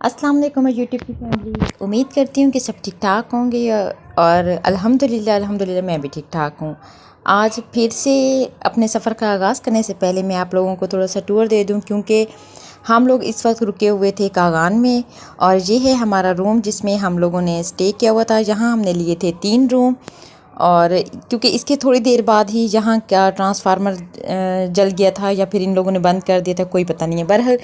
अस्सलाम वालेकुम यूट्यूब की फैमिली। उम्मीद करती हूँ कि सब ठीक ठाक होंगे और अल्हम्दुलिल्लाह मैं भी ठीक ठाक हूँ। आज फिर से अपने सफ़र का आगाज़ करने से पहले मैं आप लोगों को थोड़ा सा टूर दे दूँ, क्योंकि हम लोग इस वक्त रुके हुए थे कागान में और ये है हमारा रूम जिसमें हम लोगों ने स्टे किया हुआ था। यहाँ हमने लिए थे 3 रूम और क्योंकि इसके थोड़ी देर बाद ही यहाँ क्या ट्रांसफार्मर जल गया था या फिर इन लोगों ने बंद कर दिया था, कोई पता नहीं है। बहरहाल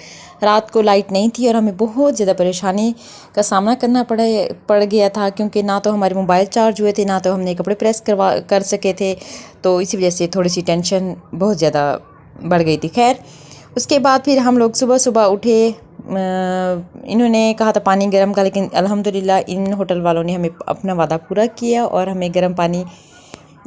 रात को लाइट नहीं थी और हमें बहुत ज़्यादा परेशानी का सामना करना पड़ गया था, क्योंकि ना तो हमारे मोबाइल चार्ज हुए थे, ना तो हमने कपड़े प्रेस कर सके थे। तो इसी वजह से थोड़ी सी टेंशन बहुत ज़्यादा बढ़ गई थी। खैर उसके बाद फिर हम लोग सुबह सुबह उठे। इन्होंने कहा था पानी गर्म का, लेकिन अल्हम्दुलिल्लाह इन होटल वालों ने हमें अपना वादा पूरा किया और हमें गर्म पानी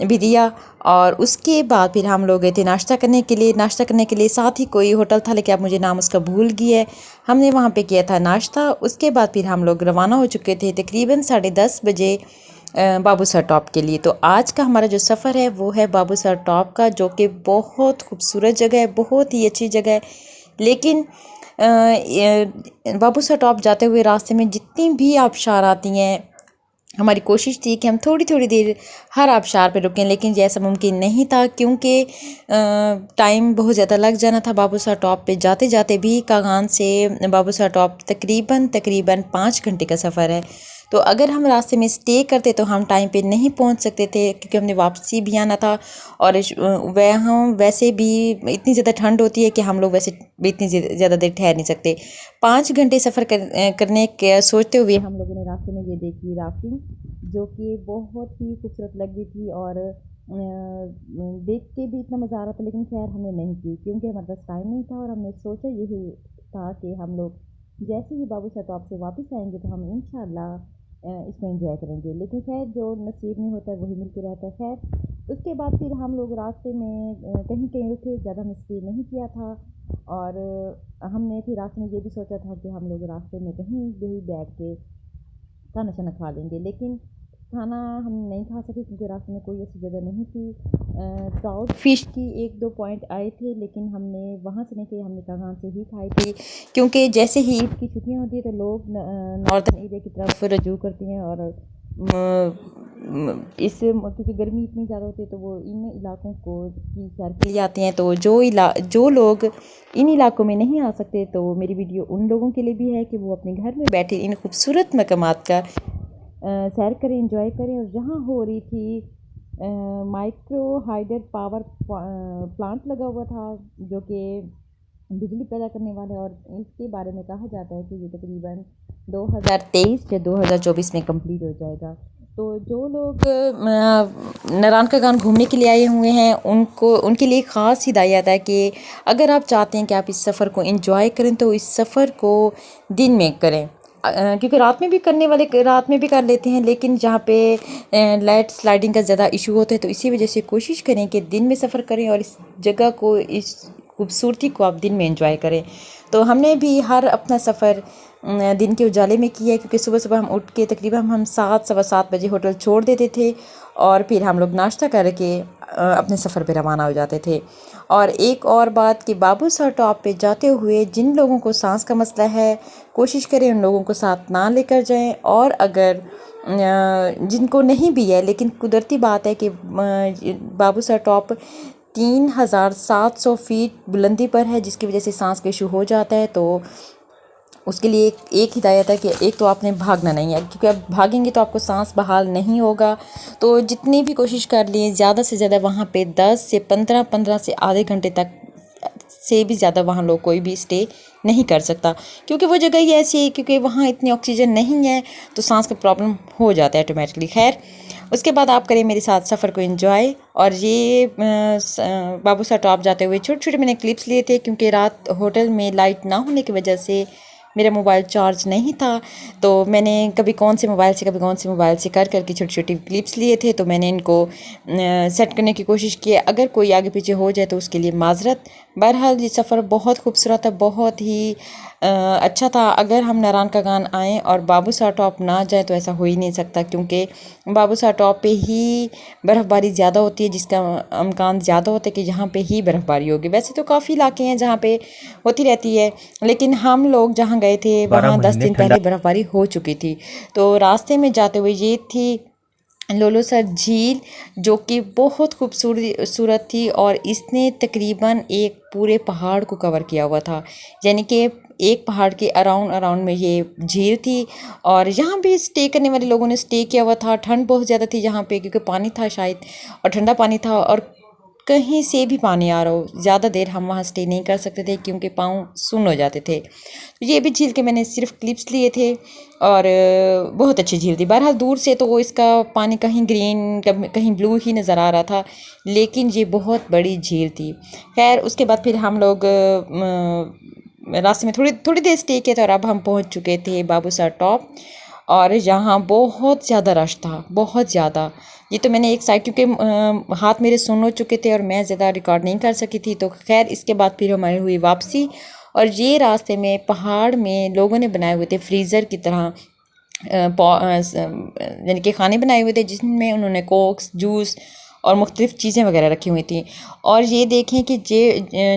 भी दिया। और उसके बाद फिर हम लोग गए थे नाश्ता करने के लिए। साथ ही कोई होटल था, लेकिन अब मुझे नाम उसका भूल गया है। हमने वहाँ पे किया था नाश्ता। उसके बाद फिर हम लोग रवाना हो चुके थे तकरीबन 10:30 बजे बाबूसर टॉप के लिए। तो आज का हमारा जो सफ़र है वो है बाबूसर टॉप का, जो कि बहुत खूबसूरत जगह है, बहुत ही अच्छी जगह है। लेकिन बाबूसर टॉप जाते हुए रास्ते में जितनी भी आबशार आती हैं, हमारी कोशिश थी कि हम थोड़ी थोड़ी देर हर आबशार पे रुकें, लेकिन जैसा मुमकिन नहीं था क्योंकि टाइम बहुत ज़्यादा लग जाना था। बाबूसर टॉप पे जाते जाते भी कागान से बाबूसर टॉप तकरीबन 5 घंटे का सफ़र है। तो अगर हम रास्ते में स्टे करते तो हम टाइम पे नहीं पहुंच सकते थे, क्योंकि हमने वापसी भी आना था। और वहाँ वैसे भी इतनी ज़्यादा ठंड होती है कि हम लोग वैसे भी इतनी ज़्यादा देर ठहर नहीं सकते। 5 घंटे सफ़र करने के सोचते हुए हम लोगों ने रास्ते में ये देखी राफ्टिंग, जो कि बहुत ही खूबसूरत लग रही थी और देख के भी इतना मज़ा आ रहा था। लेकिन खैर हमने नहीं की क्योंकि हमारे पास टाइम नहीं था और हमने सोचा यही था कि हम लोग जैसे ही बाबूसर टॉप से वापस आएंगे तो हम इंशाल्लाह इसको एंजॉय करेंगे। लेकिन खैर जो नसीब में होता है वही मिलके रहता है। खैर उसके बाद फिर हम लोग रास्ते में कहीं कहीं रुके, ज़्यादा हमने स्टे नहीं किया था। और हमने फिर रास्ते में ये भी सोचा था कि हम लोग रास्ते में कहीं भी बैठ के खाना शाना खा लेंगे, लेकिन खाना हम नहीं खा सके क्योंकि रास्ते में कोई ऐसी जगह नहीं थी। ट्राउट फिश की 1-2 पॉइंट आए थे, लेकिन हमने वहाँ से नहीं खाई, हमने कागान से ही खाई थी। क्योंकि जैसे ही ईद की छुट्टियाँ होती है तो लोग नॉर्दर्न एरिया की तरफ रजू करते हैं और इस क्योंकि गर्मी इतनी ज़्यादा होती है तो वो इन इलाकों को की सैर के लिए आते हैं। तो जो लोग इन इलाकों में नहीं आ सकते, तो मेरी वीडियो उन लोगों के लिए भी है कि वो अपने घर में बैठे इन खूबसूरत मकामात का सैर करें, एंजॉय करें। और जहाँ हो रही थी माइक्रो हाइडर पावर प्लांट लगा हुआ था, जो कि बिजली पैदा करने वाले, और इसके बारे में कहा जाता है कि ये तकरीबन 2023 या 2024 में कंप्लीट हो जाएगा। तो जो लोग नारायण का गान घूमने के लिए आए हुए हैं उनके लिए ख़ास हिदायत है कि अगर आप चाहते हैं कि आप इस सफ़र को एंजॉय करें तो इस सफ़र को दिन में करें, क्योंकि रात में भी करने वाले रात में भी कर लेते हैं, लेकिन जहाँ पे लाइट स्लाइडिंग का ज़्यादा इशू होता है तो इसी वजह से कोशिश करें कि दिन में सफ़र करें और इस जगह को, इस खूबसूरती को आप दिन में एंजॉय करें। तो हमने भी हर अपना सफ़र दिन के उजाले में किया है, क्योंकि सुबह सुबह हम उठ के तकरीबन हम 7-7:15 बजे होटल छोड़ देते थे और फिर हम लोग नाश्ता करके अपने सफ़र पे रवाना हो जाते थे। और एक और बात कि बाबूसर टॉप पे जाते हुए जिन लोगों को सांस का मसला है, कोशिश करें उन लोगों को साथ ना लेकर जाएं। और अगर जिनको नहीं भी है, लेकिन कुदरती बात है कि बाबूसर टॉप 3700 फीट बुलंदी पर है, जिसकी वजह से सांस का इशू हो जाता है। तो उसके लिए एक हिदायत है कि एक तो आपने भागना नहीं है, क्योंकि आप भागेंगे तो आपको सांस बहाल नहीं होगा। तो जितनी भी कोशिश कर लिए ज़्यादा से ज़्यादा वहाँ पे 10 से 15 से आधे घंटे तक से भी ज़्यादा वहाँ लोग कोई भी स्टे नहीं कर सकता, क्योंकि वो जगह ही ऐसी है, क्योंकि वहाँ इतनी ऑक्सीजन नहीं है तो सांस का प्रॉब्लम हो जाता है ऑटोमेटिकली। खैर उसके बाद आप करें मेरे साथ सफ़र को एंजॉय। और ये बाबूसर टॉप जाते हुए छोटे छोटे मैंने क्लिप्स लिए थे, क्योंकि रात होटल में लाइट ना होने की वजह से मेरा मोबाइल चार्ज नहीं था। तो मैंने कभी कौन से मोबाइल से कर करके छोटी छोटी क्लिप्स लिए थे। तो मैंने इनको सेट करने की कोशिश की। अगर कोई आगे पीछे हो जाए तो उसके लिए माजरत। बहरहाल ये सफ़र बहुत खूबसूरत था, बहुत ही अच्छा था। अगर हम नारायण का गान आएँ और बाबूसर टॉप ना जाए तो ऐसा हो ही नहीं सकता, क्योंकि बाबूसर टॉप पे ही बर्फ़बारी ज़्यादा होती है, जिसका इम्कान ज़्यादा होता है कि यहाँ पे ही बर्फ़बारी होगी। वैसे तो काफ़ी इलाके हैं जहाँ पे होती रहती है, लेकिन हम लोग जहाँ गए थे वहाँ 10 दिन पहले बर्फ़बारी हो चुकी थी। तो रास्ते में जाते हुए ये थी लोलोसर झील, जो कि बहुत खूबसूरत थी और इसने तकरीबन एक पूरे पहाड़ को कवर किया हुआ था, यानी कि एक पहाड़ के अराउंड में ये झील थी। और यहाँ भी स्टे करने वाले लोगों ने स्टे किया हुआ था। ठंड बहुत ज़्यादा थी यहाँ पे क्योंकि पानी था शायद, और ठंडा पानी था, और कहीं से भी पानी आ रहा हो, ज़्यादा देर हम वहाँ स्टे नहीं कर सकते थे क्योंकि पाँव सुन्न हो जाते थे। तो ये भी झील के मैंने सिर्फ क्लिप्स लिए थे और बहुत अच्छी झील थी। बहरहाल दूर से तो वो इसका पानी कहीं ग्रीन कहीं ब्लू ही नज़र आ रहा था, लेकिन ये बहुत बड़ी झील थी। खैर उसके बाद फिर हम लोग रास्ते में थोड़ी देर स्टे किया था और अब हम पहुँच चुके थे बाबूसर टॉप। और यहाँ बहुत ज़्यादा रश था, बहुत ज़्यादा। ये तो मैंने एक साइड, क्योंकि हाथ मेरे सुन्न हो चुके थे और मैं ज़्यादा रिकॉर्ड नहीं कर सकी थी। तो खैर इसके बाद फिर हमारी हुई वापसी। और ये रास्ते में पहाड़ में लोगों ने बनाए हुए थे फ्रीज़र की तरह, यानी कि खाने बनाए हुए थे जिसमें उन्होंने कोक्स, जूस और मुख्तलिफ़ चीज़ें वगैरह रखी हुई थी। और ये देखें कि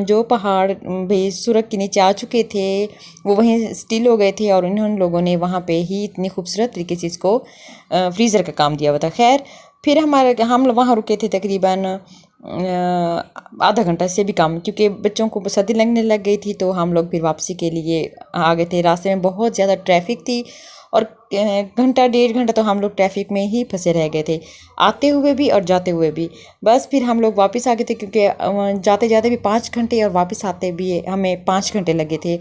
जो पहाड़ भी सूरज के नीचे आ चुके थे वो वहीं स्टिल हो गए थे, और उन लोगों ने वहाँ पे ही इतनी खूबसूरत तरीके से इसको फ्रीज़र का काम दिया हुआ था। खैर फिर हम वहाँ रुके थे तकरीबन आधा घंटा से भी कम, क्योंकि बच्चों को सर्दी लगने लग गई थी। तो हम लोग फिर वापसी के लिए आ गए थे। रास्ते में बहुत ज़्यादा ट्रैफिक थी और घंटा 1.5 घंटा तो हम लोग ट्रैफिक में ही फंसे रह गए थे, आते हुए भी और जाते हुए भी। बस फिर हम लोग वापस आ गए थे क्योंकि जाते जाते भी 5 घंटे और वापस आते भी हमें 5 घंटे लगे थे।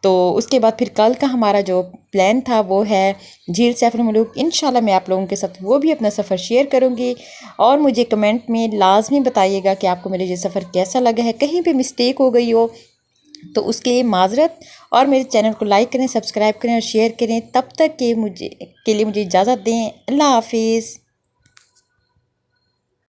तो उसके बाद फिर कल का हमारा जो प्लान था वो है झील सैफर मलूक। इंशाल्लाह मैं आप लोगों के साथ वो भी अपना सफ़र शेयर करूँगी, और मुझे कमेंट में लाजमी बताइएगा कि आपको मेरा ये सफ़र कैसा लगा है। कहीं भी मिस्टेक हो गई हो तो उसके लिए माज़रत, और मेरे चैनल को लाइक करें, सब्सक्राइब करें और शेयर करें। तब तक के लिए मुझे इजाज़त दें। अल्लाह हाफिज़।